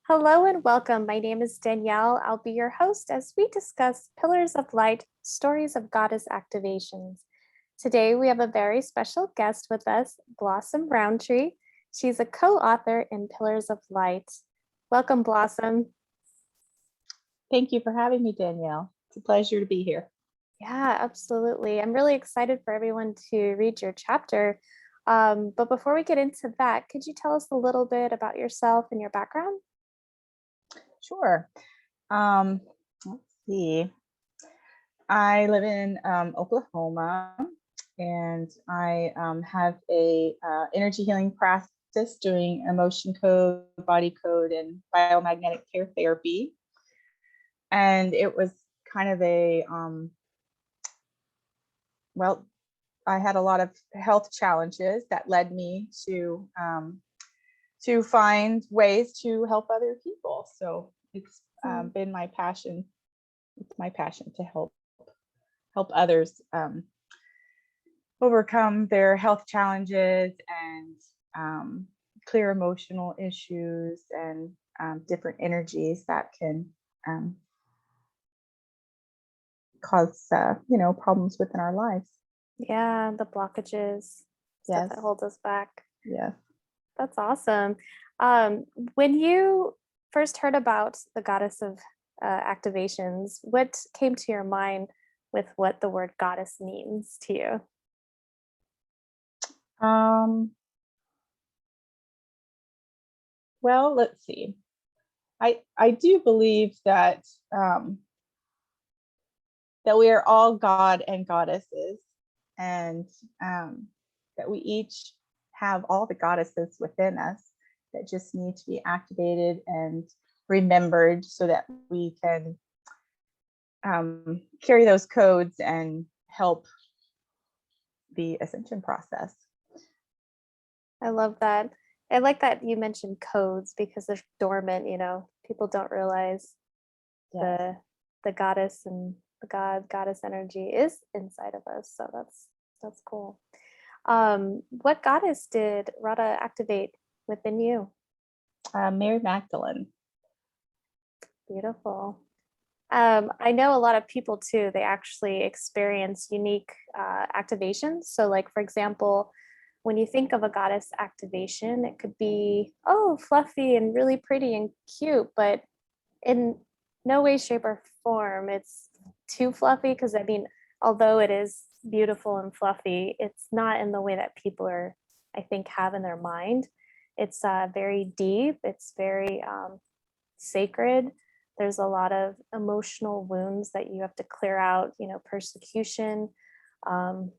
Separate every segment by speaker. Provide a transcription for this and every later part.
Speaker 1: Hello and welcome. My name is Danielle. I'll be your host as we discuss Pillars of Light, Stories of Goddess Activations. Today we have a very special guest with us, Blossom Roundtree. She's a co-author in Pillars of Light. Welcome, Blossom.
Speaker 2: Thank you for having me, Danielle. It's a pleasure to be here.
Speaker 1: Yeah, absolutely. I'm really excited for everyone to read your chapter. But before we get into that, could you tell us a little bit about yourself and your background?
Speaker 2: Sure. Let's see. I live in Oklahoma, and I have a energy healing practice doing emotion code, body code, and biomagnetic care therapy. And it was kind of well, I had a lot of health challenges that led me to find ways to help other people. So it's been my passion. It's my passion to help others overcome their health challenges and clear emotional issues and different energies that can cause problems within our lives.
Speaker 1: Yeah, the blockages, stuff
Speaker 2: Yes.
Speaker 1: that holds us back.
Speaker 2: Yes.
Speaker 1: That's awesome. When you first heard about the goddess of activations, what came to your mind with what the word goddess means to you?
Speaker 2: Um, well, let's see. I do believe that that we are all God and goddesses, and that we each have all the goddesses within us that just need to be activated and remembered so that we can carry those codes and help the ascension process.
Speaker 1: I love that. I like that you mentioned codes because they're dormant, people don't realize
Speaker 2: Yes.
Speaker 1: the goddess and the goddess energy is inside of us. So that's cool. What goddess did Radha activate within you?
Speaker 2: Mary Magdalene.
Speaker 1: Beautiful. I know a lot of people too, they actually experience unique activations. So, like, for example, when you think of a goddess activation, it could be, oh, fluffy and really pretty and cute, but in no way, shape, or form, it's too fluffy. Because, I mean, although it is beautiful and fluffy, it's not in the way that people I think, have in their mind. It's very deep, it's very sacred. There's a lot of emotional wounds that you have to clear out, persecution, um,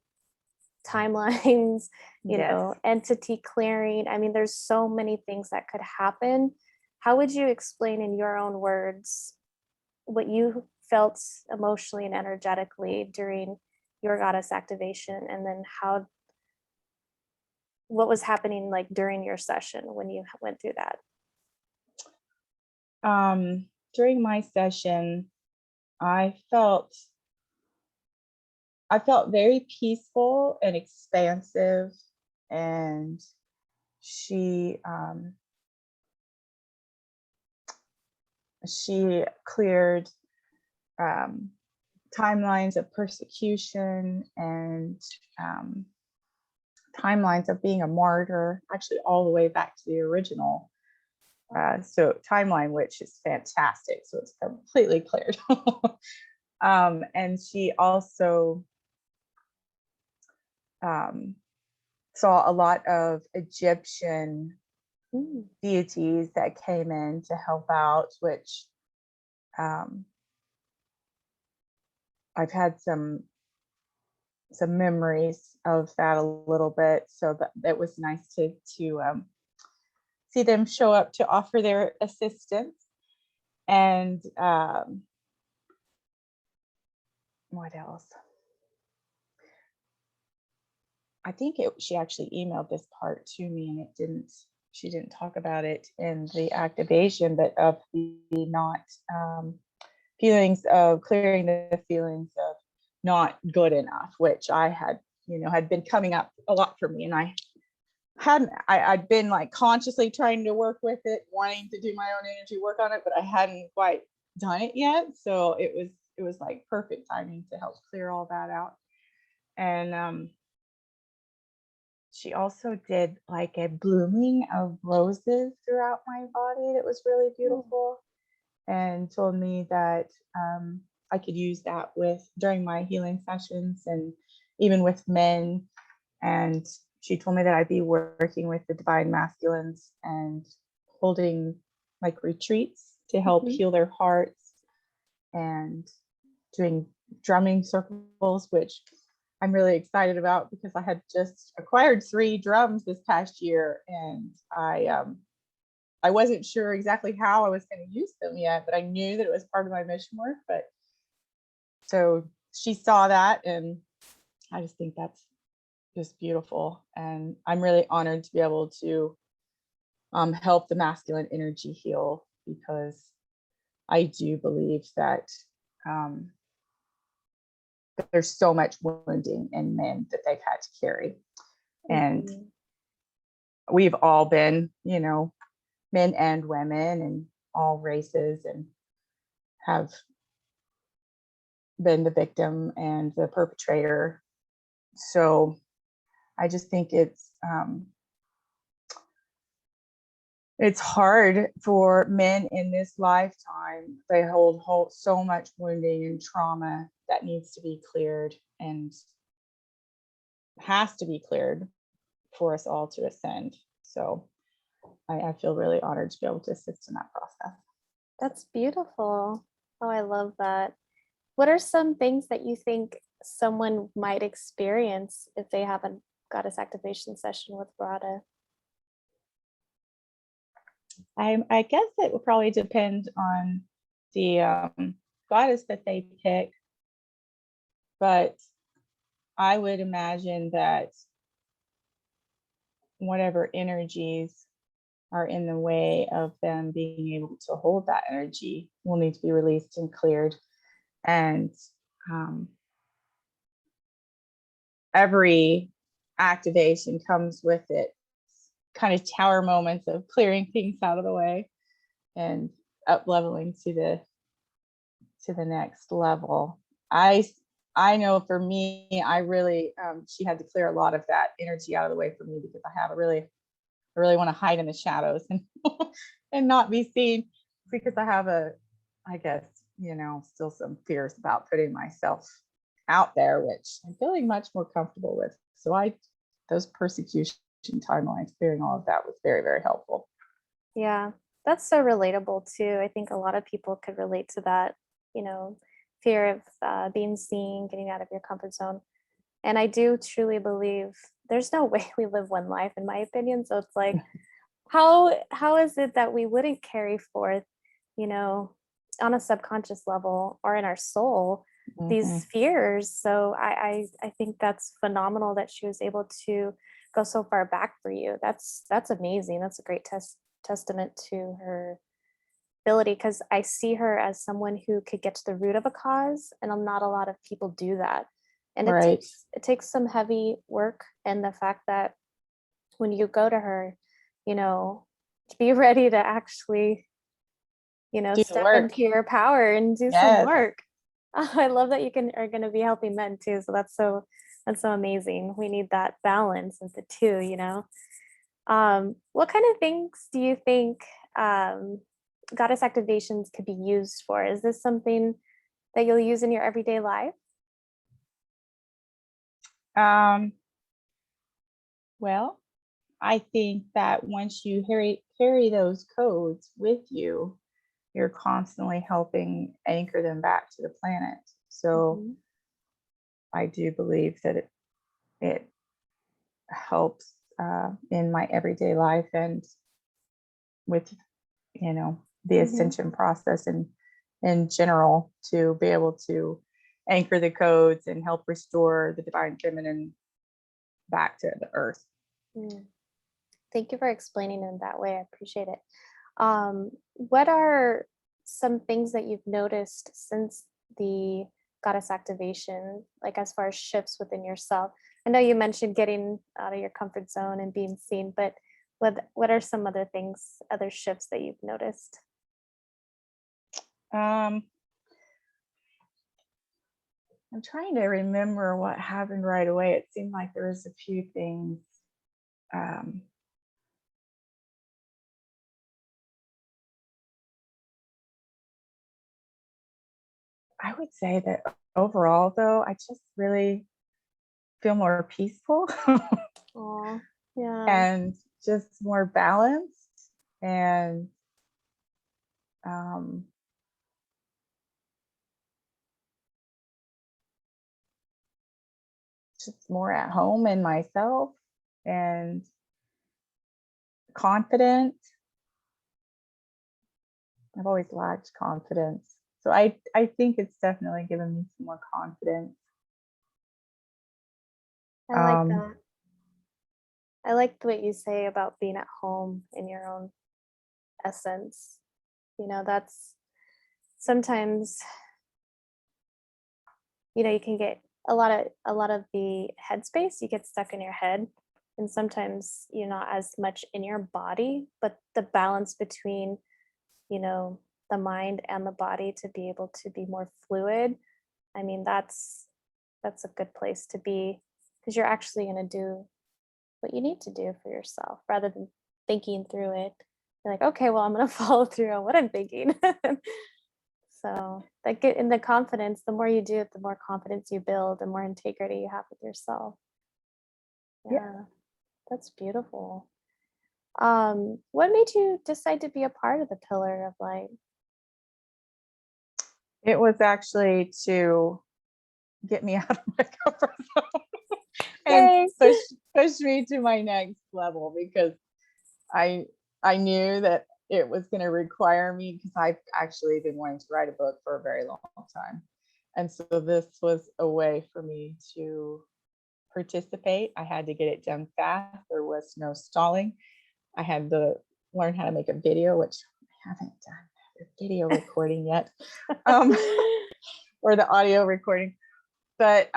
Speaker 1: timelines,
Speaker 2: Yes.
Speaker 1: entity clearing. I mean, there's so many things that could happen. How would you explain in your own words what you felt emotionally and energetically during your goddess activation, and then what was happening like during your session when you went through that?
Speaker 2: During my session, I felt very peaceful and expansive, and she cleared timelines of persecution and timelines of being a martyr, actually all the way back to the original so timeline, which is fantastic. So it's completely cleared. And she also saw a lot of Egyptian deities that came in to help out, which I've had some memories of that a little bit. So that was nice to see them show up to offer their assistance. And what else? I think she actually emailed this part to me, and she didn't talk about it in the activation, but of the not feelings of clearing the feelings of not good enough, which I had been coming up a lot for me, and I'd been like consciously trying to work with it, wanting to do my own energy work on it, but I hadn't quite done it yet. So it was like perfect timing to help clear all that out. And she also did like a blooming of roses throughout my body that was really
Speaker 1: Mm.
Speaker 2: beautiful, and told me that I could use that with during my healing sessions and even with men. And she told me that I'd be working with the divine masculines and holding like retreats to help
Speaker 1: Mhm.
Speaker 2: heal their hearts, and doing drumming circles, which I'm really excited about because I had just acquired 3 drums this past year, and I wasn't sure exactly how I was going to use them yet, but I knew that it was part of my mission work. But so she saw that, and I just think that's just beautiful. And I'm really honored to be able to help the masculine energy heal, because I do believe that um, there's so much wounding in men that they've had to carry. And
Speaker 1: Mhm.
Speaker 2: we've all been, men and women and all races, and have been the victim and the perpetrator. So I just think it's hard for men in this lifetime. They hold so much wounding and trauma that needs to be cleared, and has to be cleared for us all to ascend. So I feel really honored to be able to assist in that process.
Speaker 1: That's beautiful. Oh, I love that. What are some things that you think someone might experience if they have a goddess activation session with Radha?
Speaker 2: I guess it would probably depend on the goddess that they pick, but I would imagine that whatever energies are in the way of them being able to hold that energy will need to be released and cleared. And um, every activation comes with it kind of tower moments of clearing things out of the way and up leveling to the next level. I know for me, I really she had to clear a lot of that energy out of the way for me, because I really want to hide in the shadows and and not be seen, because I have I guess, still some fears about putting myself out there, which I'm feeling much more comfortable with. So those persecution timelines, clearing all of that was very, very helpful.
Speaker 1: Yeah, that's so relatable too. I think a lot of people could relate to that, you know, fear of being seen, getting out of your comfort zone. And I do truly believe there's no way we live one life, in my opinion. So it's like, how is it that we wouldn't carry forth, you know, on a subconscious level or in our soul, these
Speaker 2: Mhm.
Speaker 1: fears? So I think that's phenomenal that she was able to go so far back for you. That's amazing. That's a great testament to her ability, because I see her as someone who could get to the root of a cause, and not a lot of people do that. And
Speaker 2: Right.
Speaker 1: it takes some heavy work, and the fact that when you go to her, you know, to be ready to actually,
Speaker 2: Do the
Speaker 1: step
Speaker 2: work.
Speaker 1: into your power and do some
Speaker 2: Yes.
Speaker 1: work. I love that you are going to be helping men too. So that's so amazing. We need that balance of the two, you know. What kind of things do you think um, goddess activations could be used for? Is this something that you'll use in your everyday life?
Speaker 2: Um, well, I think that once you carry those codes with you, you're constantly helping anchor them back to the planet. So
Speaker 1: Mhm.
Speaker 2: I do believe that it helps in my everyday life, and with the
Speaker 1: Mhm.
Speaker 2: ascension process and in general, to be able to anchor the codes and help restore the divine feminine back to the earth.
Speaker 1: Mm. Thank you for explaining in that way. I appreciate it. What are some things that you've noticed since the goddess activation, like as far as shifts within yourself? I know you mentioned getting out of your comfort zone and being seen, but what are some other things, other shifts that you've noticed?
Speaker 2: Um, I'm trying to remember what happened right away. It seemed like there was a few things. Um, I would say that overall, though, I just really feel more peaceful
Speaker 1: Oh, yeah.
Speaker 2: and just more balanced and um, just more at home in myself and confident. I've always lacked confidence. So I think it's definitely given me some more confidence.
Speaker 1: I like
Speaker 2: Um,
Speaker 1: that. I like what you say about being at home in your own essence. That's sometimes, you can get a lot of the headspace, you get stuck in your head. And sometimes you're not as much in your body, but the balance between, you know, the mind and the body to be able to be more fluid. I mean, that's a good place to be because you're actually going to do what you need to do for yourself rather than thinking through it. You're like, okay, well, I'm going to follow through on what I'm thinking. So that get in the confidence, the more you do it, the more confidence you build, the more integrity you have with yourself.
Speaker 2: yeah,
Speaker 1: Yeah, that's beautiful. What made you decide to be a part of the Pillar of Light?
Speaker 2: it was actually to get me out of my comfort zone and
Speaker 1: Yay!
Speaker 2: push me to my next level because I I knew that it was going to require me because I've actually been wanting to write a book for a very long time. And so this was a way for me to participate. I had to get it done fast. There was no stalling. I had to learn how to make a video, which I haven't done the video recording yet, um, or the audio recording. But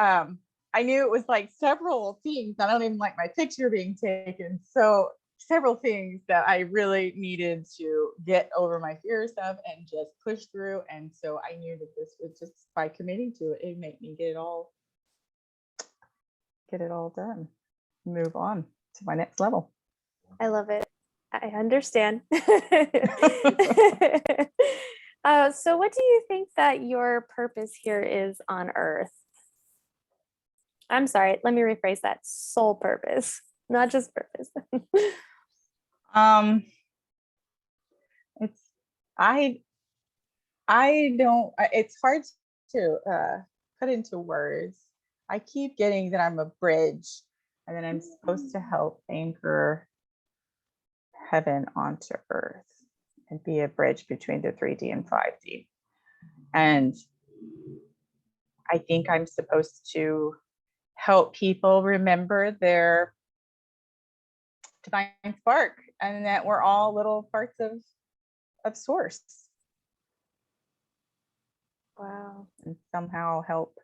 Speaker 2: I knew it was like several things. I don't even like my picture being taken. So several things that I really needed to get over my fears of and just push through. And so I knew that this was just by committing to it, it'd make me get it all done, move on to my next level.
Speaker 1: I love it. I understand. So, what do you think that your purpose here is on Earth? I'm sorry, let me rephrase that. Soul purpose, not just purpose.
Speaker 2: um, it's I it's hard to put into words. I keep getting that I'm a bridge and that I'm supposed to help anchor heaven onto earth and be a bridge between the 3D and 5D. And I think I'm supposed to help people remember their divine spark and that we're all little parts of source
Speaker 1: Wow,
Speaker 2: and somehow help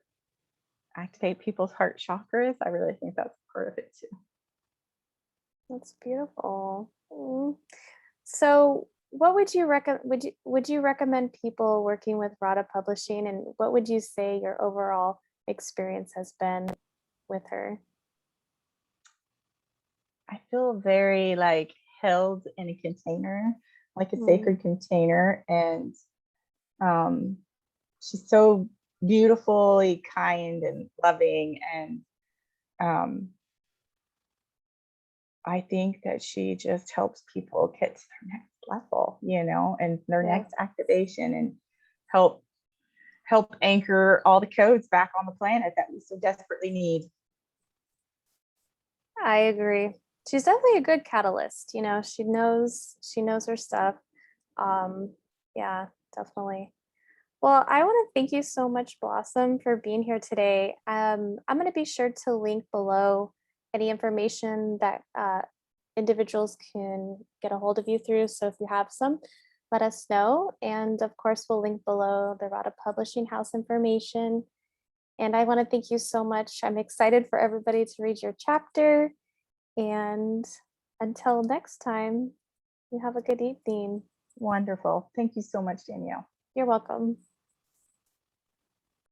Speaker 2: activate people's heart chakras. I really think that's part of it too.
Speaker 1: that's beautiful. So, what would you recommend? Would you recommend people working with Rada Publishing, and what would you say your overall experience has been with her?
Speaker 2: I feel very like held in a container, like a
Speaker 1: Mm,
Speaker 2: sacred container. And um, she's so beautifully kind and loving. And um, I think that she just helps people get to their next level, and their
Speaker 1: yeah,
Speaker 2: next activation and help anchor all the codes back on the planet that we so desperately need.
Speaker 1: I agree. She's definitely a good catalyst. She knows her stuff. Um, yeah, definitely. Well, I want to thank you so much, Blossom, for being here today. I'm going to be sure to link below any information that individuals can get a hold of you through. So if you have some, let us know. And of course, we'll link below the Rada Publishing House information. And I want to thank you so much. I'm excited for everybody to read your chapter. And until next time, you have a good evening.
Speaker 2: Wonderful. Thank you so much, Danielle.
Speaker 1: You're welcome.